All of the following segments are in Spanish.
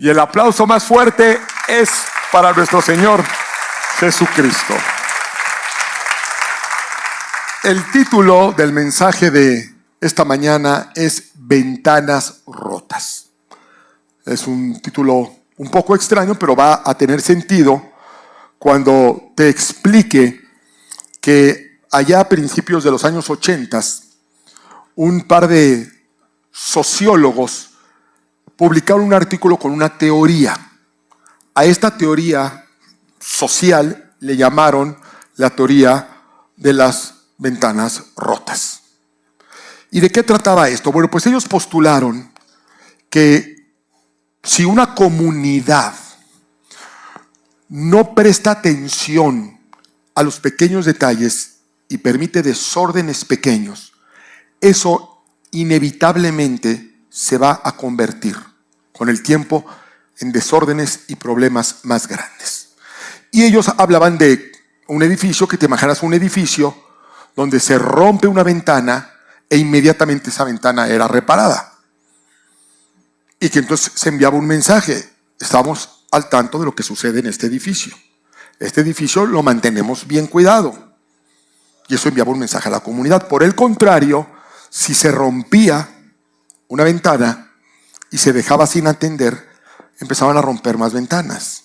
Y el aplauso más fuerte es para nuestro Señor Jesucristo. El título del mensaje de esta mañana es Ventanas Rotas. Es un título un poco extraño, pero va a tener sentido cuando te explique que allá a principios de los años 80, un par de sociólogos publicaron un artículo con una teoría. A esta teoría social le llamaron la teoría de las ventanas rotas. ¿Y de qué trataba esto? Bueno, pues ellos postularon que si una comunidad no presta atención a los pequeños detalles y permite desórdenes pequeños, eso inevitablemente se va a convertir con el tiempo en desórdenes y problemas más grandes. Y ellos hablaban de un edificio, que te imaginas un edificio donde se rompe una ventana e inmediatamente esa ventana era reparada. Y que entonces se enviaba un mensaje: estamos al tanto de lo que sucede en este edificio. Este edificio lo mantenemos bien cuidado. Y eso enviaba un mensaje a la comunidad. Por el contrario, si se rompía una ventana y se dejaba sin atender, empezaban a romper más ventanas.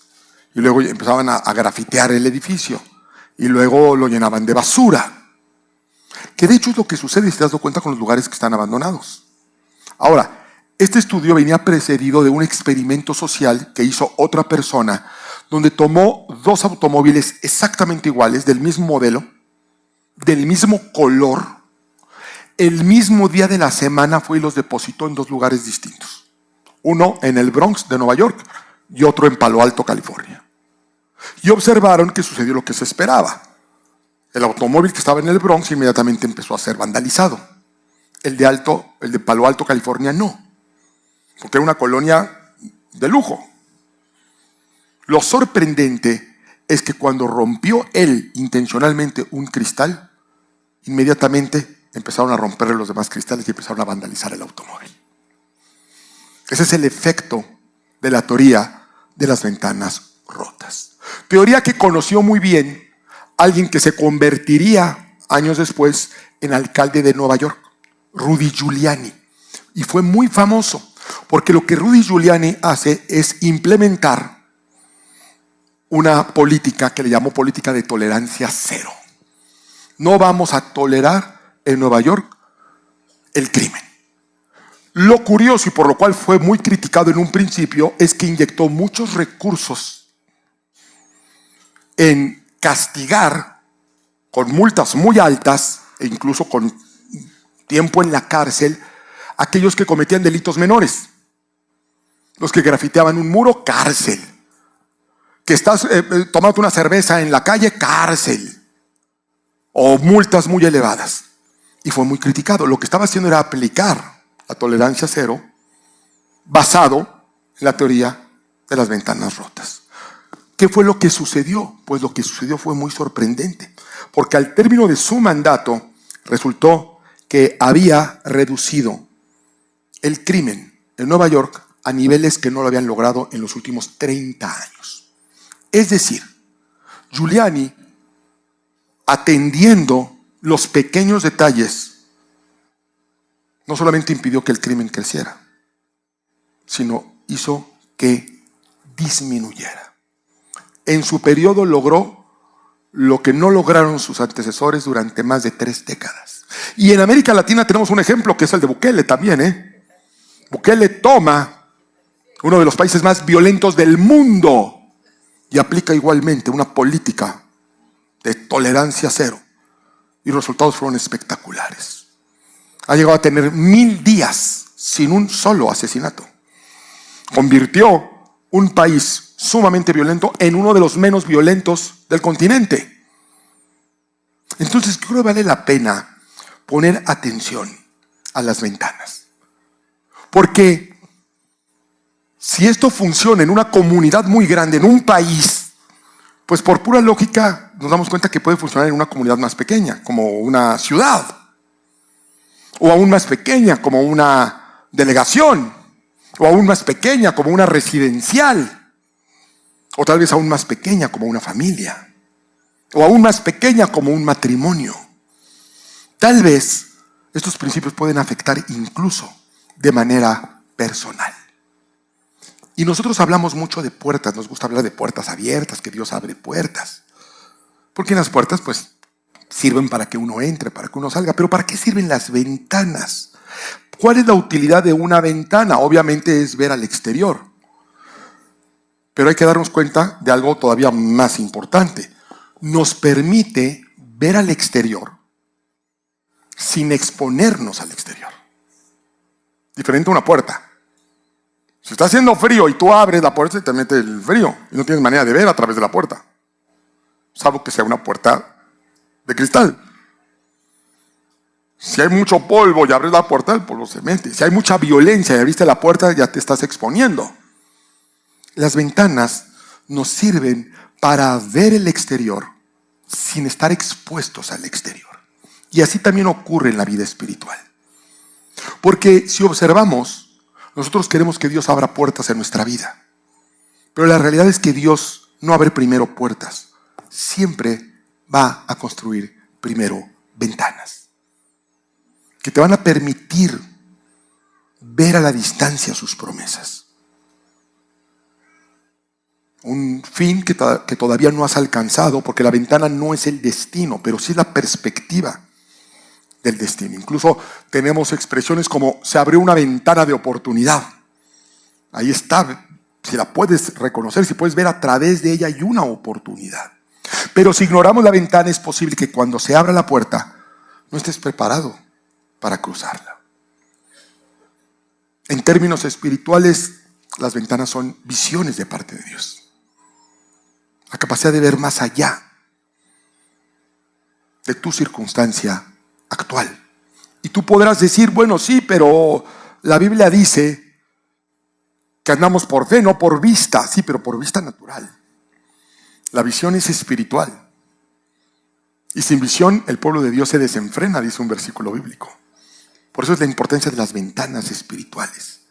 Y luego empezaban a grafitear el edificio. Y luego lo llenaban de basura. Que de hecho es lo que sucede, si te das cuenta, con los lugares que están abandonados. Ahora, este estudio venía precedido de un experimento social que hizo otra persona, donde tomó dos automóviles exactamente iguales, del mismo modelo, del mismo color. El mismo día de la semana fue y los depositó en dos lugares distintos. Uno en el Bronx de Nueva York y otro en Palo Alto, California. Y observaron que sucedió lo que se esperaba. El automóvil que estaba en el Bronx inmediatamente empezó a ser vandalizado. El de Palo Alto, California, no. Porque era una colonia de lujo. Lo sorprendente es que cuando rompió él intencionalmente un cristal, inmediatamente empezaron a romperle los demás cristales y empezaron a vandalizar el automóvil. Ese es el efecto de la teoría de las ventanas rotas. Teoría que conoció muy bien alguien que se convertiría años después en alcalde de Nueva York, Rudy Giuliani. Y fue muy famoso porque lo que Rudy Giuliani hace es implementar una política que le llamó política de tolerancia cero. No vamos a tolerar en Nueva York el crimen. Lo curioso, y por lo cual fue muy criticado en un principio, es que inyectó muchos recursos en castigar con multas muy altas e incluso con tiempo en la cárcel a aquellos que cometían delitos menores. Los que grafiteaban un muro, cárcel. Que estás tomando una cerveza en la calle, cárcel. O multas muy elevadas. Y fue muy criticado. Lo que estaba haciendo era aplicar la tolerancia cero basado en la teoría de las ventanas rotas. ¿Qué fue lo que sucedió? Pues lo que sucedió fue muy sorprendente, porque al término de su mandato resultó que había reducido el crimen en Nueva York a niveles que no lo habían logrado en los últimos 30 años. Es decir, Giuliani, atendiendo los pequeños detalles, no solamente impidió que el crimen creciera, sino hizo que disminuyera. En su periodo logró lo que no lograron sus antecesores durante más de 3 décadas. Y en América Latina tenemos un ejemplo que es el de Bukele también. Bukele toma uno de los países más violentos del mundo y aplica igualmente una política de tolerancia cero. Y los resultados fueron espectaculares. Ha llegado a tener 1000 días sin un solo asesinato. Convirtió un país sumamente violento en uno de los menos violentos del continente. Entonces creo que vale la pena poner atención a las ventanas. Porque si esto funciona en una comunidad muy grande, en un país, pues por pura lógica nos damos cuenta que puede funcionar en una comunidad más pequeña, como una ciudad. O aún más pequeña, como una delegación. o aún más pequeña como una residencial, o tal vez aún más pequeña como una familia, o aún más pequeña como un matrimonio. Tal vez estos principios pueden afectar incluso de manera personal. Y nosotros hablamos mucho de puertas, nos gusta hablar de puertas abiertas, que Dios abre puertas. Porque las puertas pues sirven para que uno entre, para que uno salga. Pero ¿para qué sirven las ventanas? ¿Cuál es la utilidad de una ventana? Obviamente es ver al exterior. Pero hay que darnos cuenta de algo todavía más importante. Nos permite ver al exterior sin exponernos al exterior. Diferente a una puerta. Si está haciendo frío y tú abres la puerta, te mete el frío y no tienes manera de ver a través de la puerta. Salvo que sea una puerta de cristal. Si hay mucho polvo y abres la puerta, el polvo se mete. Si hay mucha violencia y abriste la puerta, ya te estás exponiendo. Las ventanas nos sirven para ver el exterior sin estar expuestos al exterior. Y así también ocurre en la vida espiritual. Porque si observamos, nosotros queremos que Dios abra puertas en nuestra vida. Pero la realidad es que Dios no abre primero puertas. Siempre va a construir primero ventanas. Que te van a permitir ver a la distancia sus promesas. Un fin que todavía no has alcanzado, porque la ventana no es el destino, pero sí es la perspectiva del destino. Incluso tenemos expresiones como se abrió una ventana de oportunidad. Ahí está, si la puedes reconocer, si puedes ver a través de ella hay una oportunidad. Pero si ignoramos la ventana, es posible que cuando se abra la puerta no estés preparado para cruzarla. En términos espirituales, las ventanas son visiones de parte de Dios. La capacidad de ver más allá de tu circunstancia actual. Y tú podrás decir, bueno, sí, pero la Biblia dice que andamos por fe, no por vista. Sí, pero por vista natural. La visión es espiritual. Y sin visión el pueblo de Dios se desenfrena, dice un versículo bíblico. Por eso es la importancia de las ventanas espirituales.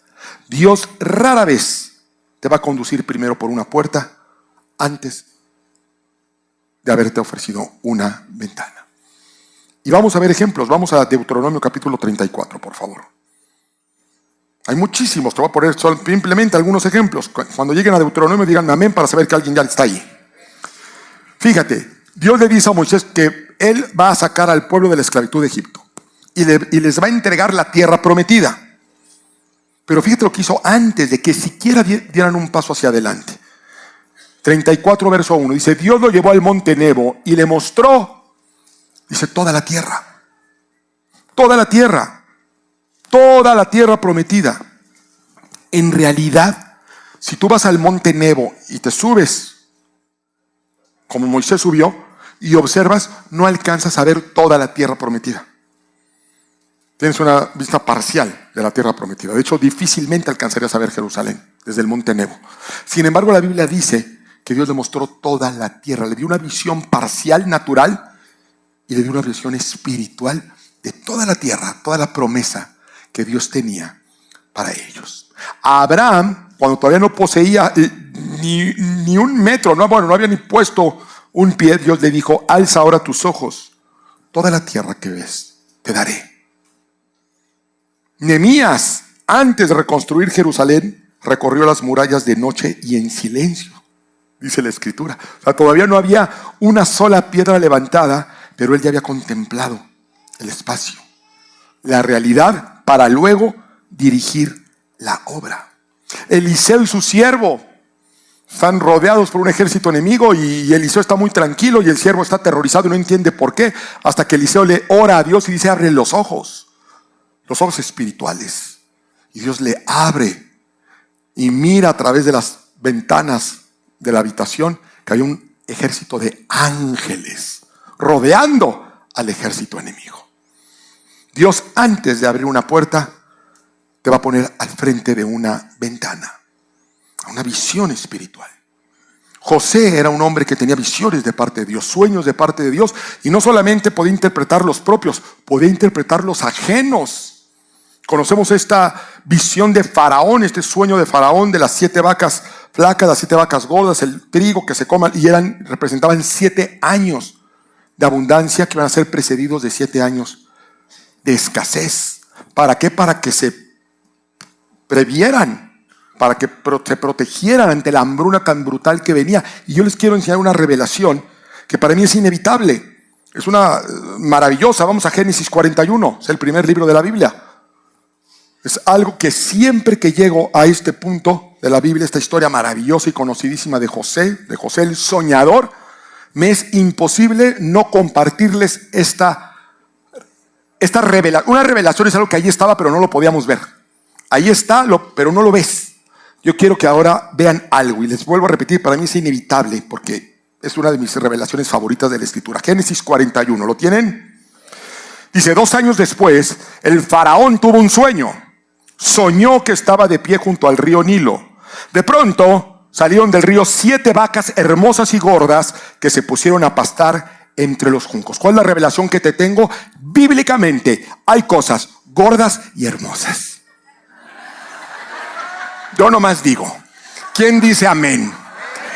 Dios rara vez te va a conducir primero por una puerta antes de haberte ofrecido una ventana. Y vamos a ver ejemplos. Vamos a Deuteronomio capítulo 34, por favor. Hay muchísimos, te voy a poner simplemente algunos ejemplos. Cuando lleguen a Deuteronomio digan amén para saber que alguien ya está ahí. Fíjate, Dios le dice a Moisés que él va a sacar al pueblo de la esclavitud de Egipto y les va a entregar la tierra prometida. Pero fíjate lo que hizo antes de que siquiera dieran un paso hacia adelante. 34 verso 1 dice, Dios lo llevó al monte Nebo y le mostró, dice, toda la tierra. Toda la tierra. Toda la tierra prometida. En realidad, si tú vas al monte Nebo y te subes, como Moisés subió, y observas, no alcanzas a ver toda la tierra prometida. Tienes una vista parcial de la tierra prometida. De hecho, difícilmente alcanzarías a ver Jerusalén desde el monte Nebo. Sin embargo, la Biblia dice que Dios le mostró toda la tierra. Le dio una visión parcial, natural, y le dio una visión espiritual de toda la tierra, toda la promesa que Dios tenía para ellos. A Abraham, cuando todavía no poseía ni un metro, no había ni puesto un pie, Dios le dijo, alza ahora tus ojos, toda la tierra que ves te daré. Nehemías, antes de reconstruir Jerusalén, recorrió las murallas de noche y en silencio, dice la Escritura. O sea, todavía no había una sola piedra levantada, pero él ya había contemplado el espacio, la realidad, para luego dirigir la obra. Eliseo y su siervo están rodeados por un ejército enemigo y Eliseo está muy tranquilo y el siervo está aterrorizado y no entiende por qué, hasta que Eliseo le ora a Dios y dice, abre los ojos espirituales. Y Dios le abre y mira a través de las ventanas de la habitación que hay un ejército de ángeles rodeando al ejército enemigo. Dios, antes de abrir una puerta, te va a poner al frente de una ventana, una visión espiritual. José era un hombre que tenía visiones de parte de Dios, sueños de parte de Dios, y no solamente podía interpretar los propios, podía interpretar los ajenos. Conocemos esta visión de Faraón, este sueño de Faraón de las 7 vacas flacas, las 7 vacas gordas, el trigo que se coman, y representaban 7 años de abundancia que iban a ser precedidos de 7 años de escasez. ¿Para qué? Para que se previeran, para que se protegieran ante la hambruna tan brutal que venía. Y yo les quiero enseñar una revelación que para mí es inevitable. Es una maravillosa. Vamos a Génesis 41, es el primer libro de la Biblia. Es algo que siempre que llego a este punto de la Biblia, esta historia maravillosa y conocidísima de José el soñador, me es imposible no compartirles esta revelación. Una revelación es algo que ahí estaba, pero no lo podíamos ver. Ahí está, pero no lo ves. Yo quiero que ahora vean algo, y les vuelvo a repetir, para mí es inevitable, porque es una de mis revelaciones favoritas de la Escritura. Génesis 41, ¿lo tienen? Dice, 2 años después, el faraón tuvo un sueño. Soñó que estaba de pie junto al río Nilo. De pronto salieron del río 7 vacas hermosas y gordas que se pusieron a pastar entre los juncos. ¿Cuál es la revelación que te tengo? Bíblicamente hay cosas gordas y hermosas. Yo nomás digo. ¿Quién dice amén?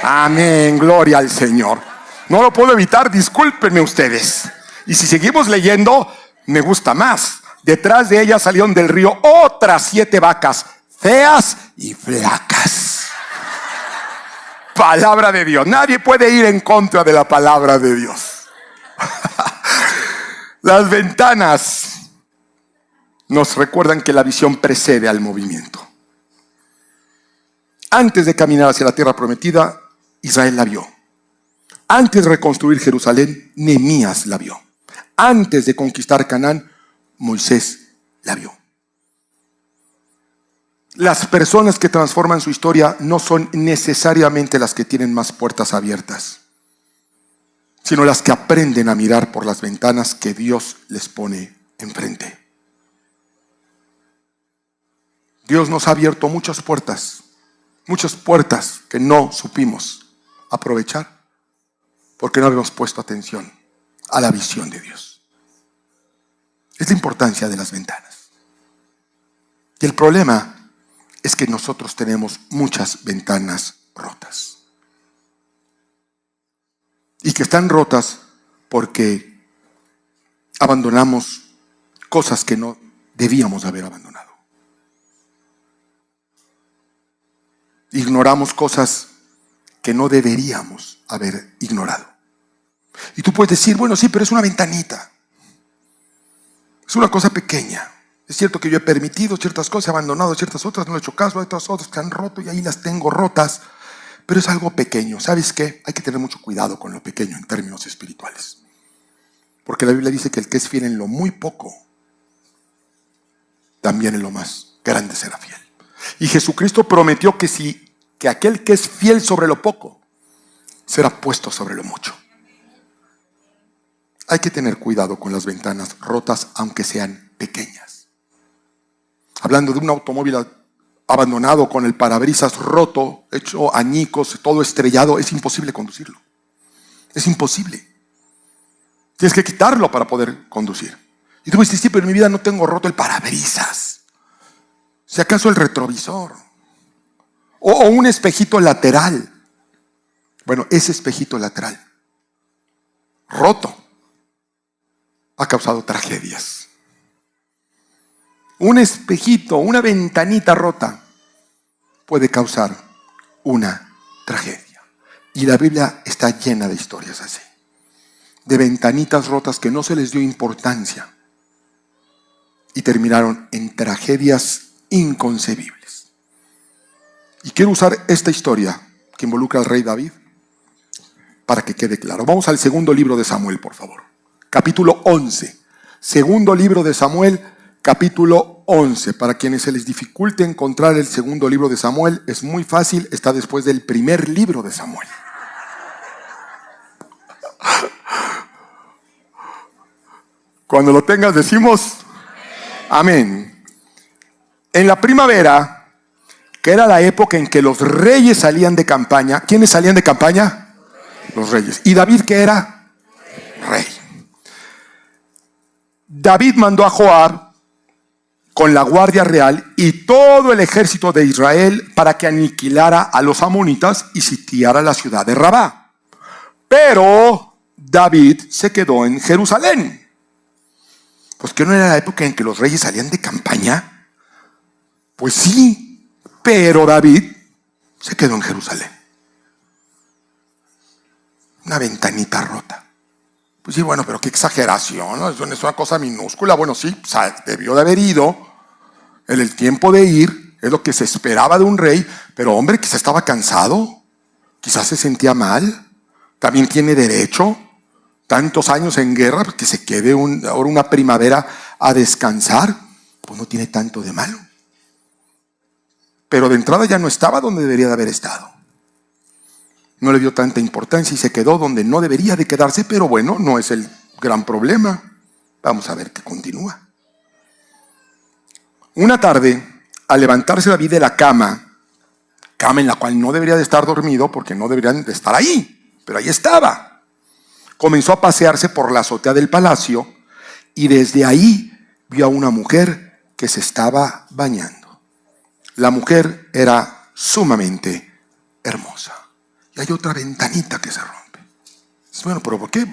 Amén, gloria al Señor. No lo puedo evitar, discúlpenme ustedes. Y si seguimos leyendo, me gusta más. Detrás de ella salieron del río otras 7 vacas, feas y flacas. Palabra de Dios. Nadie puede ir en contra de la palabra de Dios. Las ventanas nos recuerdan que la visión precede al movimiento. Antes de caminar hacia la tierra prometida, Israel la vio. Antes de reconstruir Jerusalén, Nehemías la vio. Antes de conquistar Canaán, Moisés la vio. Las personas que transforman su historia no son necesariamente las que tienen más puertas abiertas, sino las que aprenden a mirar por las ventanas que Dios les pone enfrente. Dios nos ha abierto muchas puertas que no supimos aprovechar porque no habíamos puesto atención a la visión de Dios. Es la importancia de las ventanas. Y el problema es que nosotros tenemos muchas ventanas rotas. Y que están rotas porque abandonamos cosas que no debíamos haber abandonado. Ignoramos cosas que no deberíamos haber ignorado. Y tú puedes decir, bueno, sí, pero es una ventanita. Es una cosa pequeña. Es cierto que yo he permitido ciertas cosas, he abandonado ciertas otras, no he hecho caso a otras otras que han roto y ahí las tengo rotas. Pero es algo pequeño. ¿Sabes qué? Hay que tener mucho cuidado con lo pequeño en términos espirituales. Porque la Biblia dice que el que es fiel en lo muy poco, también en lo más grande será fiel. Y Jesucristo prometió que aquel que es fiel sobre lo poco, será puesto sobre lo mucho. Hay que tener cuidado con las ventanas rotas, aunque sean pequeñas. Hablando de un automóvil abandonado con el parabrisas roto, hecho añicos, todo estrellado, es imposible conducirlo. Es imposible. Tienes que quitarlo para poder conducir. Y tú me dices, sí, pero en mi vida no tengo roto el parabrisas. Si acaso el retrovisor. O un espejito lateral. Bueno, ese espejito lateral roto ha causado tragedias. Un espejito, una ventanita rota puede causar una tragedia. Y la Biblia está llena de historias así. De ventanitas rotas que no se les dio importancia y terminaron en tragedias inconcebibles. Y quiero usar esta historia que involucra al rey David para que quede claro. Vamos al segundo libro de Samuel, por favor. Capítulo 11. Segundo libro de Samuel, capítulo 11. Para quienes se les dificulte encontrar el segundo libro de Samuel, es muy fácil, está después del primer libro de Samuel. Cuando lo tengas decimos amén. En la primavera, que era la época en que los reyes salían de campaña. ¿Quiénes salían de campaña? Los reyes. ¿Y David qué era? Rey. David mandó a Joab con la guardia real y todo el ejército de Israel para que aniquilara a los amonitas y sitiara la ciudad de Rabá. Pero David se quedó en Jerusalén. Pues que no era la época en que los reyes salían de campaña. Pues sí, pero David se quedó en Jerusalén. Una ventanita rota. Pues sí, bueno, pero qué exageración, ¿no? Es una cosa minúscula. Bueno, sí, o sea, debió de haber ido en el tiempo de ir. Es lo que se esperaba de un rey. Pero hombre, quizás estaba cansado. Quizás se sentía mal. También tiene derecho. Tantos años en guerra, que se quede ahora una primavera a descansar. Pues no tiene tanto de malo. Pero de entrada ya no estaba donde debería de haber estado. No le dio tanta importancia y se quedó donde no debería de quedarse, pero bueno, no es el gran problema. Vamos a ver qué continúa. Una tarde, al levantarse David de la cama en la cual no debería de estar dormido porque no deberían de estar ahí, pero ahí estaba. Comenzó a pasearse por la azotea del palacio y desde ahí vio a una mujer que se estaba bañando. La mujer era sumamente hermosa. Y hay otra ventanita que se rompe. Bueno, pero ¿por qué?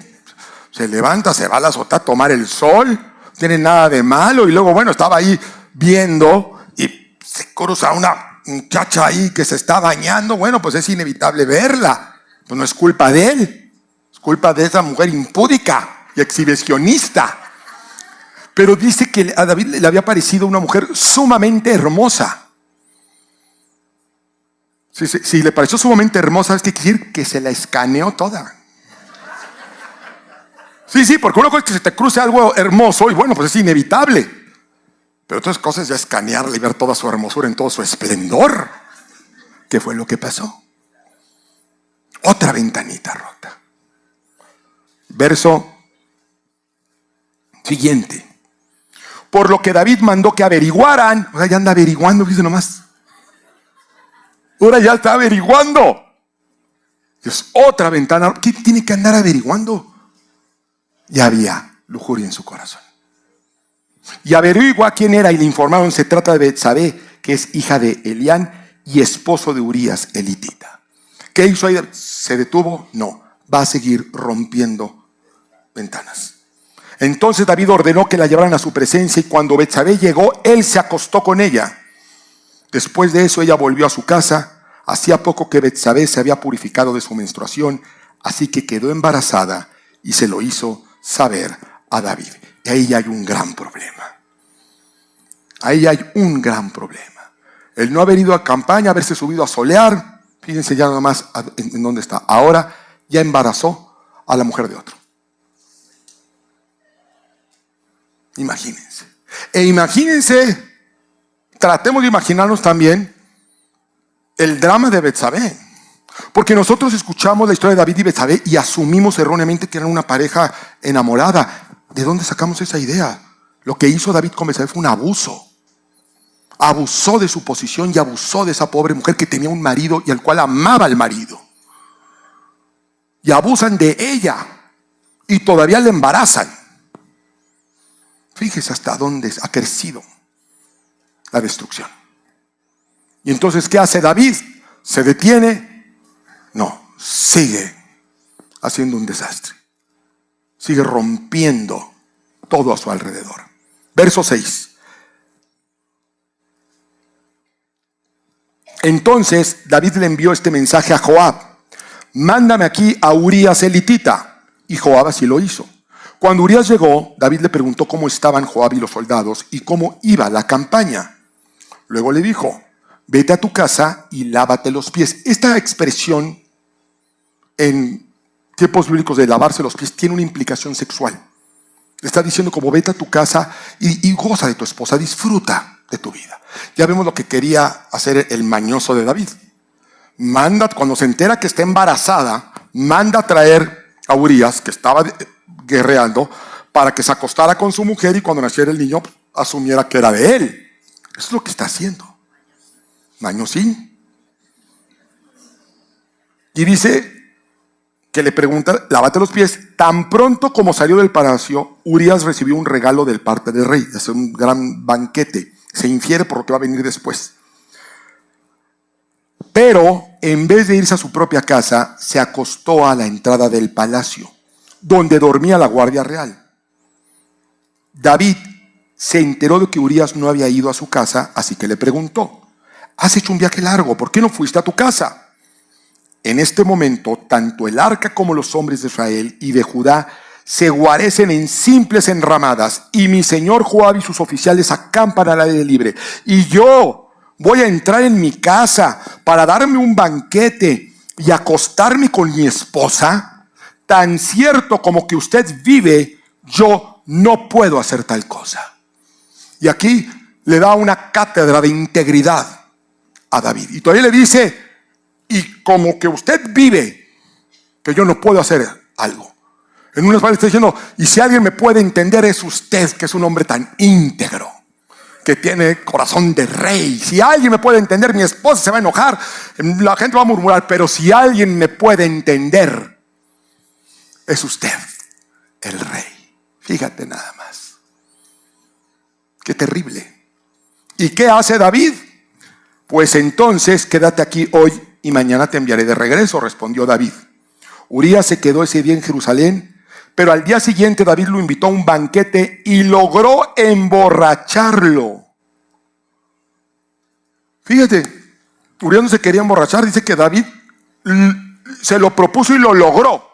Se levanta, se va a la azotea a tomar el sol, no tiene nada de malo, y luego, bueno, estaba ahí viendo y se cruza una muchacha ahí que se está bañando. Bueno, pues es inevitable verla. Pues no es culpa de él, es culpa de esa mujer impúdica y exhibicionista. Pero dice que a David le había parecido una mujer sumamente hermosa. Si le pareció sumamente hermosa, ¿sabes qué quiere decir? Que se la escaneó toda. Sí, porque una cosa es que se te cruce algo hermoso y bueno, pues es inevitable. Pero otras cosas es ya escanearla y ver toda su hermosura en todo su esplendor. ¿Qué fue lo que pasó? Otra ventanita rota. Verso siguiente. Por lo que David mandó que averiguaran. O sea, ya anda averiguando, fíjense nomás. Ahora ya está averiguando. Es otra ventana. ¿Qué tiene que andar averiguando? Ya había lujuria en su corazón. Y averigua quién era y le informaron: se trata de Betsabé, que es hija de Elián y esposo de Urías el hitita. ¿Qué hizo ahí? ¿Se detuvo? No. Va a seguir rompiendo ventanas. Entonces David ordenó que la llevaran a su presencia y cuando Betsabé llegó, él se acostó con ella. Después de eso ella volvió a su casa. Hacía poco que Betsabé se había purificado de su menstruación, así que quedó embarazada y se lo hizo saber a David. Y ahí ya hay un gran problema. Ahí hay un gran problema. El no haber ido a campaña, haberse subido a solear. Fíjense ya nada más en dónde está. Ahora ya embarazó a la mujer de otro. Imagínense. E imagínense, tratemos de imaginarnos también el drama de Betsabé. Porque nosotros escuchamos la historia de David y Betsabé y asumimos erróneamente que eran una pareja enamorada. ¿De dónde sacamos esa idea? Lo que hizo David con Betsabé fue un abuso. Abusó de su posición y abusó de esa pobre mujer que tenía un marido y al cual amaba al marido. Y abusan de ella y todavía le embarazan. Fíjese hasta dónde ha crecido la destrucción. Y entonces, ¿qué hace David? ¿Se detiene? No, sigue haciendo un desastre. Sigue rompiendo todo a su alrededor. Verso 6. Entonces David le envió este mensaje a Joab: mándame aquí a Urías el hitita. Y Joab así lo hizo. Cuando Urías llegó, David le preguntó cómo estaban Joab y los soldados y cómo iba la campaña. Luego le dijo: vete a tu casa y lávate los pies. Esta expresión en tiempos bíblicos de lavarse los pies tiene una implicación sexual. Le está diciendo como: vete a tu casa y goza de tu esposa, disfruta de tu vida. Ya vemos lo que quería hacer el mañoso de David. Manda, cuando se entera que está embarazada, manda a traer a Urías, que estaba guerreando, para que se acostara con su mujer y cuando naciera el niño asumiera que era de él. Eso es lo que está haciendo. Mañosín. Y dice que le pregunta: lávate los pies. Tan pronto como salió del palacio, Urías recibió un regalo del parte del rey. Es un gran banquete. Se infiere por lo que va a venir después. Pero en vez de irse a su propia casa, se acostó a la entrada del palacio, donde dormía la guardia real. David se enteró de que Urías no había ido a su casa, así que le preguntó: has hecho un viaje largo, ¿por qué no fuiste a tu casa? En este momento, tanto el arca como los hombres de Israel y de Judá se guarecen en simples enramadas, y mi señor Joab y sus oficiales acampan al aire libre. Y yo voy a entrar en mi casa para darme un banquete y acostarme con mi esposa. Tan cierto como que usted vive, yo no puedo hacer tal cosa. Y aquí le da una cátedra de integridad a David. Y todavía le dice: y como que usted vive, que yo no puedo hacer algo. En unas palabras está diciendo: y si alguien me puede entender, es usted, que es un hombre tan íntegro, que tiene corazón de rey. Si alguien me puede entender, mi esposa se va a enojar, la gente va a murmurar, pero si alguien me puede entender, es usted, el rey. Fíjate nada más. Qué terrible. ¿Y qué hace David? Pues entonces quédate aquí hoy y mañana te enviaré de regreso, respondió David. Urías se quedó ese día en Jerusalén, pero al día siguiente David lo invitó a un banquete y logró emborracharlo. Fíjate, Urías no se quería emborrachar, dice que David se lo propuso y lo logró.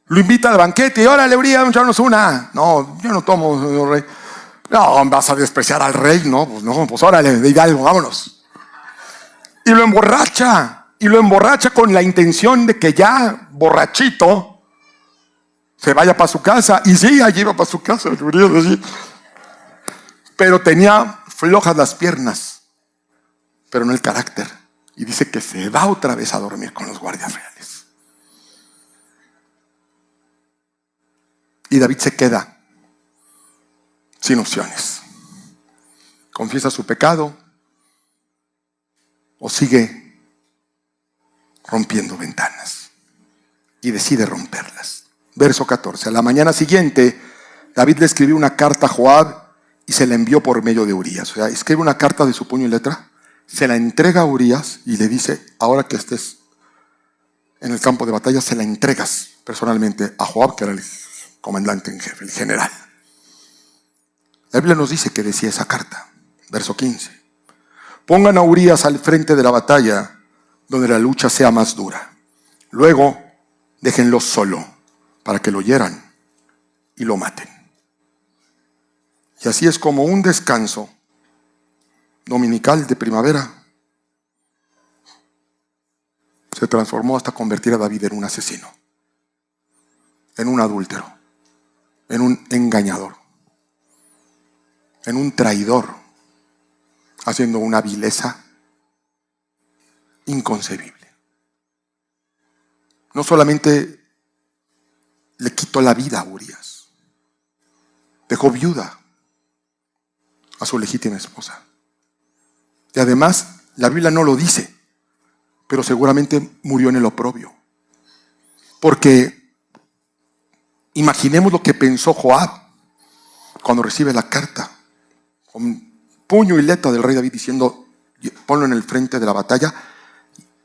Lo invita al banquete y: órale, Urías, echarnos una. No, yo no tomo, señor rey. No, vas a despreciar al rey, no, pues órale, de Hidalgo, vámonos. Y lo emborracha con la intención de que ya borrachito se vaya para su casa. Y sí, allí iba para su casa, pero tenía flojas las piernas, pero no el carácter. Y dice que se va otra vez a dormir con los guardias reales. Y David se queda sin opciones. Confiesa su pecado o sigue rompiendo ventanas, y decide romperlas. Verso 14. A la mañana siguiente, David le escribió una carta a Joab y se la envió por medio de Urías. O sea, escribe una carta de su puño y letra, se la entrega a Urías y le dice: ahora que estés en el campo de batalla, se la entregas personalmente a Joab, que era el comandante en jefe, el general. La Biblia nos dice que decía esa carta. Verso 15. Pongan a Urías al frente de la batalla, donde la lucha sea más dura. Luego, déjenlo solo, para que lo hieran y lo maten. Y así es como un descanso dominical de primavera se transformó hasta convertir a David en un asesino, en un adúltero, en un engañador, en un traidor, haciendo una vileza inconcebible. No solamente le quitó la vida a Urías, dejó viuda a su legítima esposa. Y además, la Biblia no lo dice, pero seguramente murió en el oprobio. Porque imaginemos lo que pensó Joab cuando recibe la carta, con puño y letra del rey David, diciendo: ponlo en el frente de la batalla,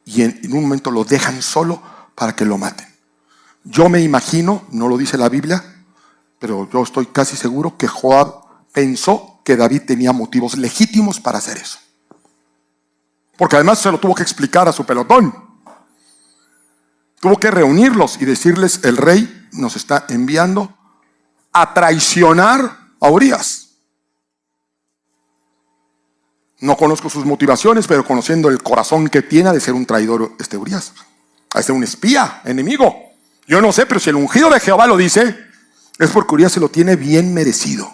y en un momento lo dejan solo para que lo maten. Yo me imagino, no lo dice la Biblia, pero yo estoy casi seguro que Joab pensó que David tenía motivos legítimos para hacer eso. Porque además se lo tuvo que explicar a su pelotón. Tuvo que reunirlos y decirles: el rey nos está enviando a traicionar a Urías. No conozco sus motivaciones, pero conociendo el corazón que tiene, ha de ser un traidor Urías, ha de ser un espía, enemigo. Yo no sé, pero si el ungido de Jehová lo dice, es porque Urías se lo tiene bien merecido.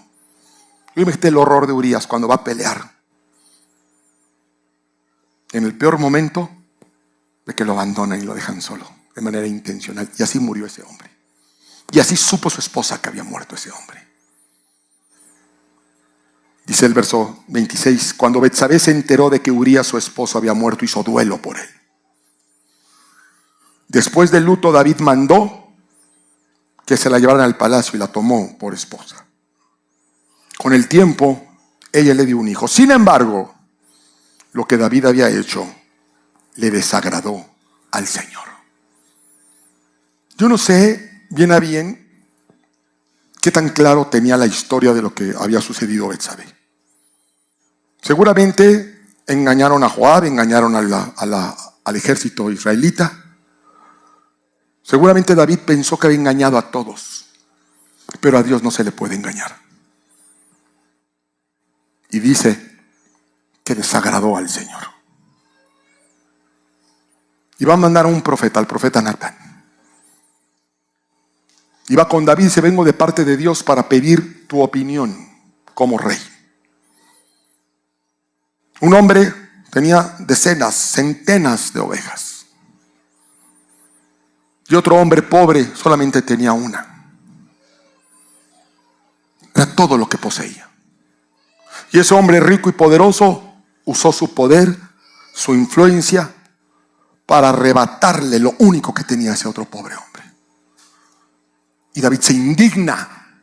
Imagínate el horror de Urías cuando va a pelear, en el peor momento de que lo abandonan y lo dejan solo, de manera intencional. Y así murió ese hombre. Y así supo su esposa que había muerto ese hombre. Dice el verso 26, cuando Betsabé se enteró de que Urías, su esposo, había muerto, hizo duelo por él. Después del luto, David mandó que se la llevaran al palacio y la tomó por esposa. Con el tiempo, ella le dio un hijo. Sin embargo, lo que David había hecho le desagradó al Señor. Yo no sé bien a bien qué tan claro tenía la historia de lo que había sucedido a Betsabé. Seguramente engañaron a Joab, engañaron al ejército israelita. Seguramente David pensó que había engañado a todos, pero a Dios no se le puede engañar. Y dice que desagradó al Señor. Y va a mandar a un profeta, al profeta Natán. Y va con David y dice: vengo de parte de Dios para pedir tu opinión como rey. Un hombre tenía decenas, centenas de ovejas. Y otro hombre pobre solamente tenía una. Era todo lo que poseía. Y ese hombre rico y poderoso usó su poder, su influencia, para arrebatarle lo único que tenía ese otro pobre hombre. Y David se indigna.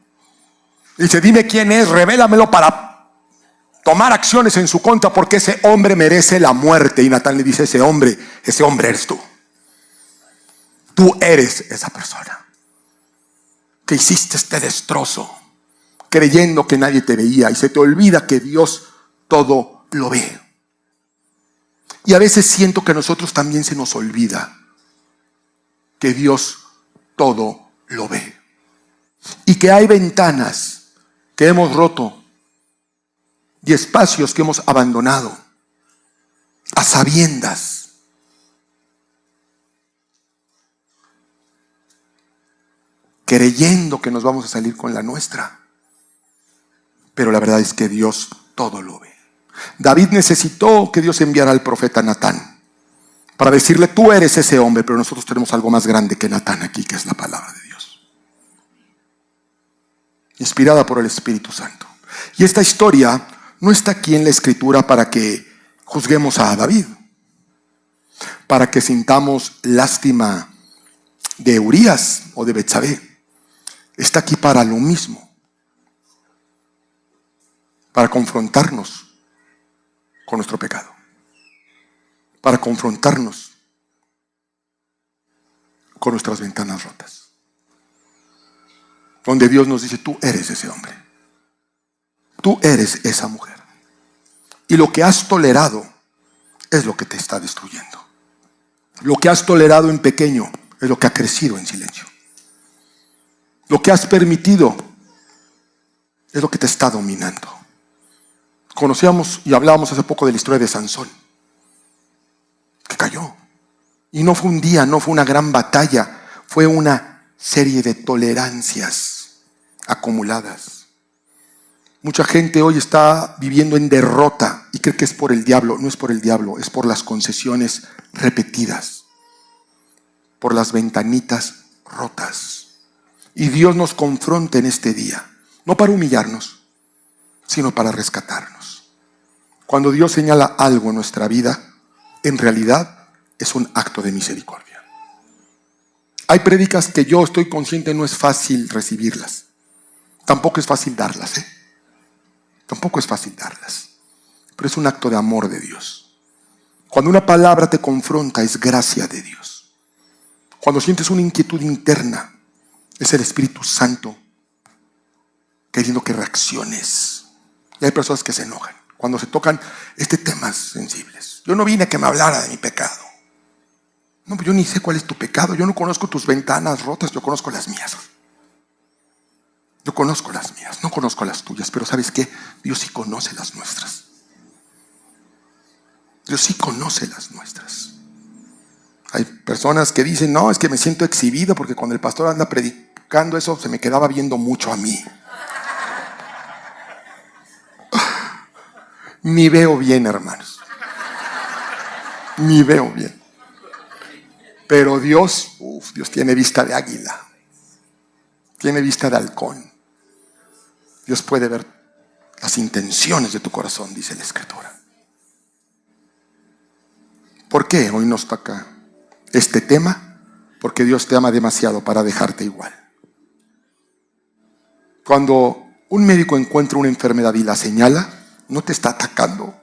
Dice: dime quién es, revélamelo para tomar acciones en su contra, porque ese hombre merece la muerte. Y Natán le dice: ese hombre eres tú. Tú eres esa persona que hiciste este destrozo, creyendo que nadie te veía, y se te olvida que Dios todo lo ve. Y a veces siento que a nosotros también se nos olvida que Dios todo lo ve. Y que hay ventanas que hemos roto y espacios que hemos abandonado a sabiendas. Creyendo que nos vamos a salir con la nuestra. Pero la verdad es que Dios todo lo ve. David necesitó que Dios enviara al profeta Natán para decirle: tú eres ese hombre, pero nosotros tenemos algo más grande que Natán aquí, que es la palabra de Dios, inspirada por el Espíritu Santo. Y esta historia no está aquí en la Escritura para que juzguemos a David, para que sintamos lástima de Urías o de Betsabé. Está aquí para lo mismo, para confrontarnos con nuestro pecado, para confrontarnos con nuestras ventanas rotas, donde Dios nos dice: tú eres ese hombre, tú eres esa mujer, y lo que has tolerado es lo que te está destruyendo. Lo que has tolerado en pequeño es lo que ha crecido en silencio. Lo que has permitido es lo que te está dominando. Conocíamos y hablábamos hace poco de la historia de Sansón, que cayó. Y no fue un día, no fue una gran batalla, fue una serie de tolerancias acumuladas. Mucha gente hoy está viviendo en derrota y cree que es por el diablo. No es por el diablo, es por las concesiones repetidas, por las ventanitas rotas. Y Dios nos confronta en este día, no para humillarnos, sino para rescatarnos. Cuando Dios señala algo en nuestra vida, en realidad es un acto de misericordia. Hay prédicas que yo estoy consciente no es fácil recibirlas. Tampoco es fácil darlas, Tampoco es fácil darlas. Pero es un acto de amor de Dios. Cuando una palabra te confronta, es gracia de Dios. Cuando sientes una inquietud interna, es el Espíritu Santo queriendo que reacciones. Y hay personas que se enojan cuando se tocan temas sensibles. Yo no vine a que me hablara de mi pecado. No, yo ni sé cuál es tu pecado. Yo no conozco tus ventanas rotas, yo conozco las mías. Yo conozco las mías, no conozco las tuyas. Pero ¿sabes qué? Dios sí conoce las nuestras. Dios sí conoce las nuestras. Hay personas que dicen: no, es que me siento exhibido porque cuando el pastor anda predicando eso se me quedaba viendo mucho a mí. Ni veo bien, hermanos. Ni veo bien. Pero Dios, Dios tiene vista de águila. Tiene vista de halcón. Dios puede ver las intenciones de tu corazón, dice la Escritura. ¿Por qué hoy nos toca este tema? Porque Dios te ama demasiado para dejarte igual. Cuando un médico encuentra una enfermedad y la señala, no te está atacando.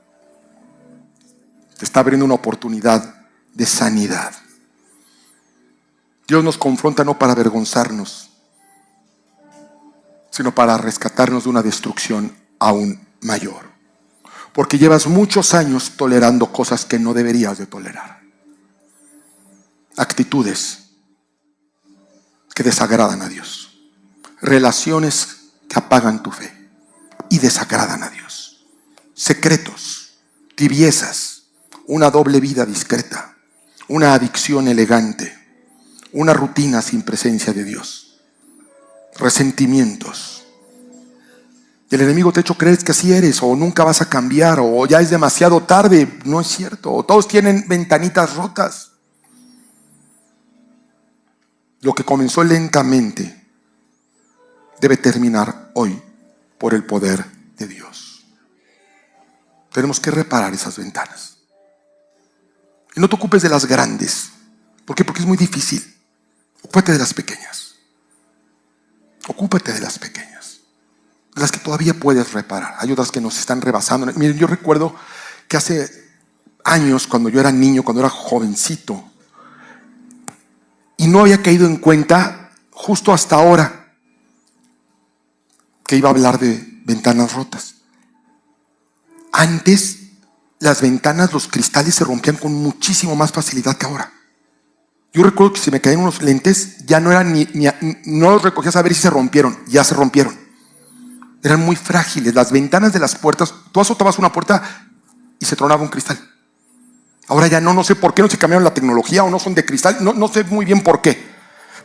Te está abriendo una oportunidad de sanidad. Dios nos confronta no para avergonzarnos, sino para rescatarnos de una destrucción aún mayor. Porque llevas muchos años tolerando cosas que no deberías de tolerar. Actitudes que desagradan a Dios. Relaciones que apagan tu fe y desagradan a Dios. Secretos, tibiezas, una doble vida discreta, una adicción elegante, una rutina sin presencia de Dios, resentimientos. El enemigo te ha hecho creer que así eres, o nunca vas a cambiar, o ya es demasiado tarde. No es cierto, o todos tienen ventanitas rotas. Lo que comenzó lentamente debe terminar hoy por el poder de Dios. Tenemos que reparar esas ventanas. Y no te ocupes de las grandes. ¿Por qué? Porque es muy difícil. Ocúpate de las pequeñas. Ocúpate de las pequeñas. De las que todavía puedes reparar. Hay otras que nos están rebasando. Miren, yo recuerdo que hace años, cuando yo era niño, cuando era jovencito, y no había caído en cuenta justo hasta ahora que iba a hablar de ventanas rotas. Antes, las ventanas, los cristales se rompían con muchísimo más facilidad que ahora. Yo recuerdo que si me caían unos lentes, ya no eran no los recogías a ver si se rompieron, ya se rompieron. Eran muy frágiles. Las ventanas de las puertas, tú azotabas una puerta y se tronaba un cristal. Ahora ya no sé por qué no se cambiaron la tecnología o no son de cristal, no sé muy bien por qué.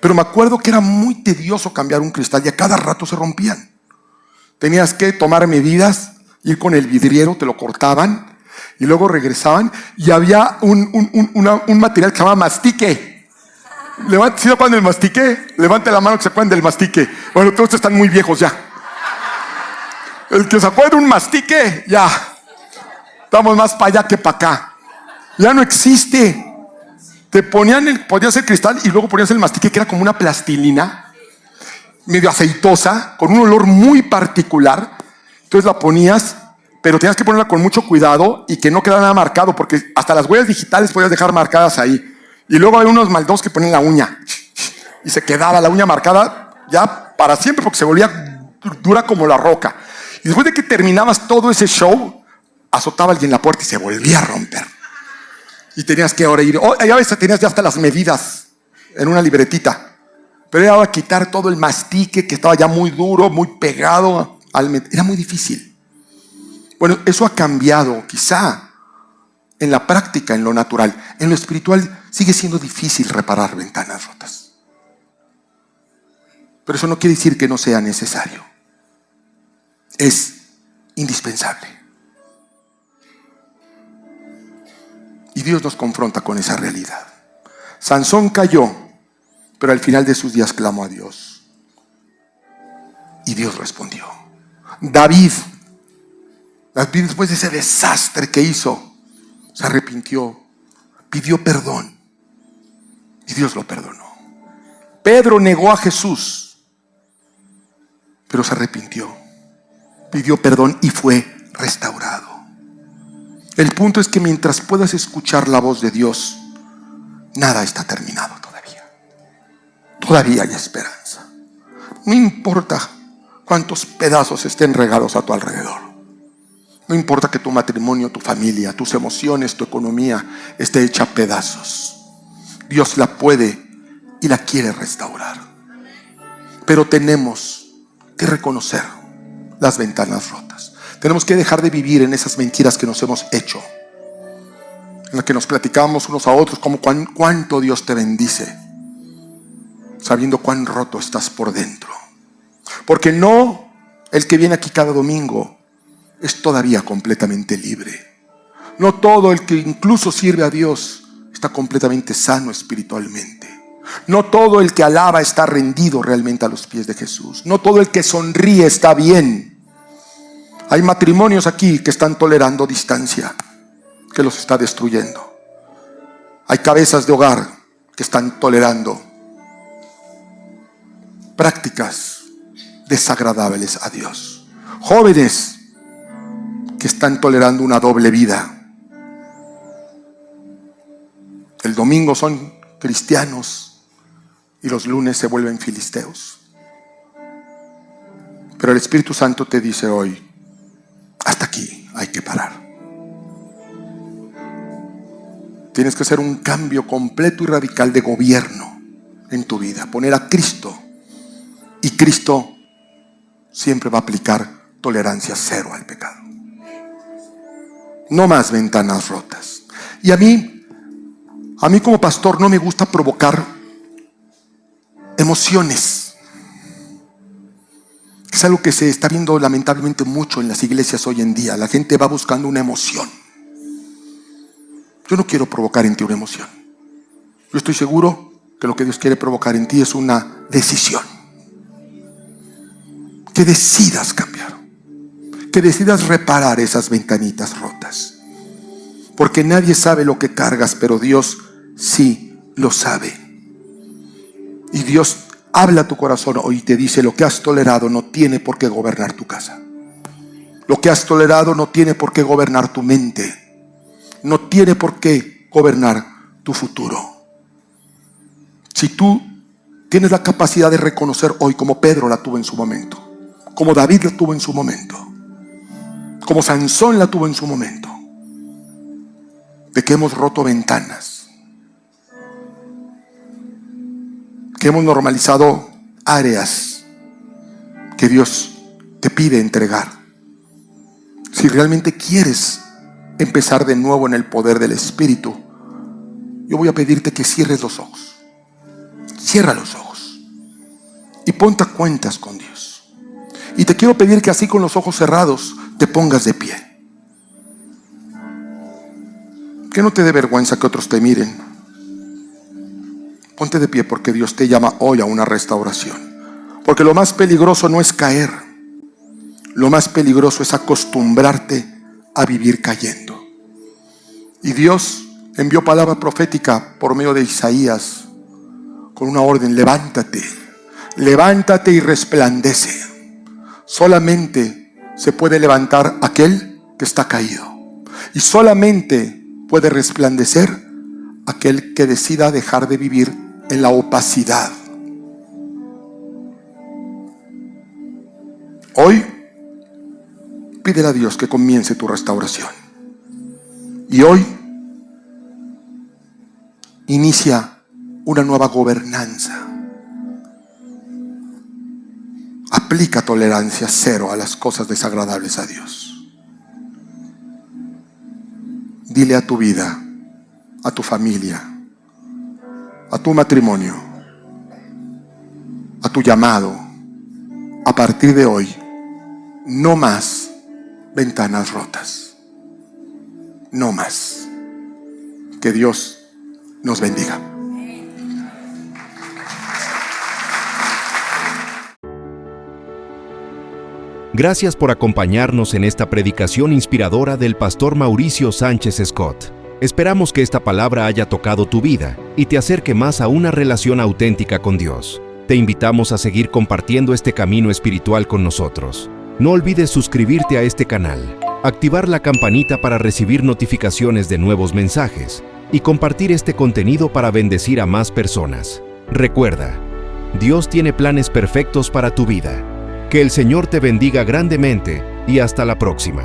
Pero me acuerdo que era muy tedioso cambiar un cristal y a cada rato se rompían. Tenías que tomar medidas, ir con el vidriero, te lo cortaban y luego regresaban y había un material que se llama mastique. ¿Sí se acuerdan del mastique? Levante la mano que se acuerdan del mastique. Bueno, todos están muy viejos ya. El que se acuerde de un mastique, ya. Estamos más para allá que para acá. Ya no existe. Te podías hacer cristal y luego ponías el mastique, que era como una plastilina medio aceitosa, con un olor muy particular. Entonces la ponías, pero tenías que ponerla con mucho cuidado y que no quedara nada marcado, porque hasta las huellas digitales podías dejar marcadas ahí. Y luego hay unos maldos que ponen la uña y se quedaba la uña marcada ya para siempre, porque se volvía dura como la roca. Y después de que terminabas todo ese show, azotaba alguien la puerta y se volvía a romper. Y tenías que ahora ir, ya ves, tenías ya hasta las medidas en una libretita. Pero era ahora quitar todo el mastique que estaba ya muy duro, muy pegado era muy difícil. Bueno, eso ha cambiado, quizá en la práctica, en lo natural. En lo espiritual sigue siendo difícil reparar ventanas rotas. Pero eso no quiere decir que no sea necesario. Es indispensable. Y Dios nos confronta con esa realidad. Sansón cayó, pero al final de sus días clamó a Dios. Y Dios respondió. David, después de ese desastre que hizo, se arrepintió, pidió perdón y Dios lo perdonó. Pedro negó a Jesús, pero se arrepintió, pidió perdón y fue restaurado. El punto es que mientras puedas escuchar la voz de Dios, nada está terminado todavía. Todavía hay esperanza. No importa cuántos pedazos estén regados a tu alrededor. No importa que tu matrimonio, tu familia, tus emociones, tu economía esté hecha a pedazos. Dios la puede y la quiere restaurar. Pero tenemos que reconocer las ventanas rotas. Tenemos que dejar de vivir en esas mentiras que nos hemos hecho, en las que nos platicamos unos a otros como cuánto Dios te bendice, sabiendo cuán roto estás por dentro. Porque no el que viene aquí cada domingo es todavía completamente libre. No todo el que incluso sirve a Dios está completamente sano espiritualmente. No todo el que alaba está rendido realmente a los pies de Jesús. No todo el que sonríe está bien. Hay matrimonios aquí que están tolerando distancia, que los está destruyendo. Hay cabezas de hogar que están tolerando prácticas desagradables a Dios. Jóvenes que que están tolerando una doble vida. El domingo son cristianos y los lunes se vuelven filisteos. Pero el Espíritu Santo te dice hoy, hasta aquí hay que parar. Tienes que hacer un cambio completo y radical de gobierno en tu vida. Poner a Cristo. Y Cristo siempre va a aplicar tolerancia cero al pecado. No más ventanas rotas. Y a mí como pastor no me gusta provocar emociones. Es algo que se está viendo lamentablemente mucho en las iglesias hoy en día. La gente va buscando una emoción. Yo no quiero provocar en ti una emoción. Yo estoy seguro que lo que Dios quiere provocar en ti es una decisión. Que decidas cambiar. Que decidas reparar esas ventanitas rotas. Porque nadie sabe lo que cargas, pero Dios sí lo sabe. Y Dios habla a tu corazón hoy y te dice: lo que has tolerado no tiene por qué gobernar tu casa. Lo que has tolerado no tiene por qué gobernar tu mente. No tiene por qué gobernar tu futuro. Si tú tienes la capacidad de reconocer hoy, como Pedro la tuvo en su momento, como David la tuvo en su momento, como Sansón la tuvo en su momento, de que hemos roto ventanas, que hemos normalizado áreas que Dios te pide entregar. Si realmente quieres empezar de nuevo en el poder del Espíritu, yo voy a pedirte que cierres los ojos. Cierra los ojos y ponte a cuentas con Dios. Y te quiero pedir que así, con los ojos cerrados, te pongas de pie. Que no te dé vergüenza que otros te miren. Ponte de pie, porque Dios te llama hoy a una restauración. Porque lo más peligroso no es caer. Lo más peligroso es acostumbrarte a vivir cayendo. Y Dios envió palabra profética por medio de Isaías con una orden: levántate, levántate y resplandece. Solamente se puede levantar aquel que está caído, y solamente puede resplandecer aquel que decida dejar de vivir en la opacidad. Hoy pídele a Dios que comience tu restauración. Y hoy inicia una nueva gobernanza. Aplica tolerancia cero a las cosas desagradables a Dios. Dile a tu vida, a tu familia, a tu matrimonio, a tu llamado: a partir de hoy, no más ventanas rotas. No más. Que Dios nos bendiga. Gracias por acompañarnos en esta predicación inspiradora del pastor Mauricio Sánchez Scott. Esperamos que esta palabra haya tocado tu vida y te acerque más a una relación auténtica con Dios. Te invitamos a seguir compartiendo este camino espiritual con nosotros. No olvides suscribirte a este canal, activar la campanita para recibir notificaciones de nuevos mensajes y compartir este contenido para bendecir a más personas. Recuerda, Dios tiene planes perfectos para tu vida. Que el Señor te bendiga grandemente y hasta la próxima.